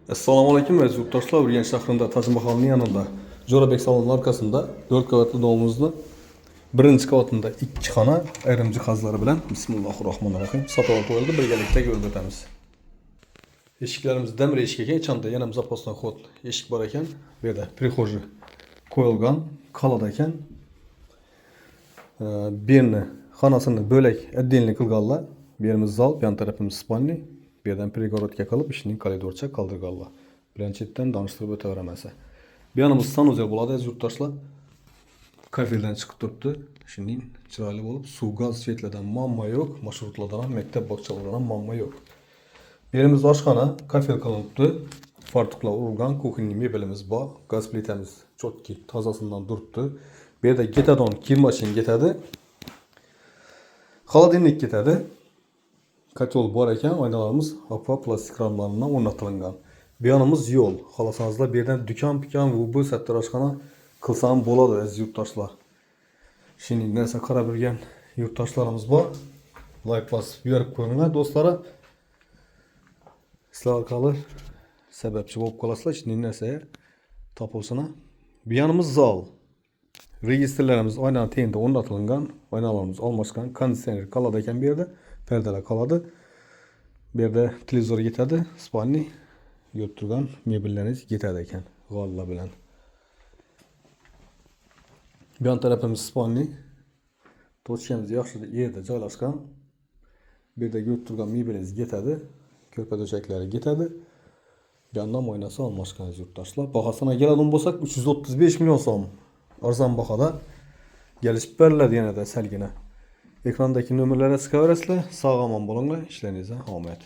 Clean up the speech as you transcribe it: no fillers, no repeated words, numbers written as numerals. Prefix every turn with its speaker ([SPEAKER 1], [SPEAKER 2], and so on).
[SPEAKER 1] Assalomu alaykum aziz yurtdoshlar. Urganch shahrida Tajmahalning yanında Jo'rabek salonining arkasında 4 qavatli domimizni birinchi qavatında 2 xona ayrim jihozlari bilan Bismillahirrohmanirrohim sotib olib qo'yildi. Birgalikda ko'rib o'tamiz. Eshiklarimiz demir eshik ekan, ichida yana zapasdan xod eshik bor ekan. Bu yerda prixoji qo'yilgan, qalada ekan. Birini xonasini bo'lak отдельный qilganlar. Bu yerimiz zal, bu yon tarafimiz spalni. Bu yerdan перегородка qilib, ishning koridorcha qoldirganlar. Birinchi chetdan danishtirib o'taveramasa. Bu yonimiz sanuzel bo'ladi aziz yurtdoshlar. Kafeldan chiqib turibdi. Ishning chiroyli bo'lib, suv, gaz, svetlardan muammo yo'q, marshrutlardan ham, maktab bog'chalardan ham muammo yo'q. Bu yerimiz oshxona, kafel qilinibdi. Fartuqlar urilgan, kuxinning mebelimiz bor, gaz plitamiz chotki, tozasidan turibdi. Bu yerda getadon kirmashin ketadi. Холодильник ketadi. Kotel bor ekan, oynalarimiz aqua plastik ramlardan o'rnatilgan. Bu yonimiz yo'l. Xohlasanizlar bu yerdan dukon-pikon va bu sattor oshxona qilsam bo'ladi aziz yurtdoshlar. Shunday narsa qarab yurgan yurtdoshlarimiz bor. Like bosib berib ko'ringlar do'stlar. Sizlar orqali sababchi bo'lib qolasizlar, shunday narsa topilsina. Bu yonimiz zal. Registrlarimiz oynaning tengida o'rnatilgan, oynalarimiz almashgan, konditsioner qoladi ekan bu yerda, perdalar qoladi. Bu yerda televizor yetadi, spalni yurib turgan mebellarimiz yetadi ekan, g'ollar bilan. Bu yon tarafimiz spalni. To'chkamiz yaxshi yerda joylashgan. Bu yerda yurib turgan mebelimiz yetadi, ko'rpa-to'shaklari yetadi. Bu yondan oynasi almashgan yurtdoshlar. Bahosini keladigan bo'lsak 335 million so'm. Arzon bahada gelişib beriladi yanada salgina. Ekrandagi nomerlarga chiqaverasizlar. Sog' omon bo'linglar, ishlaringizga omad.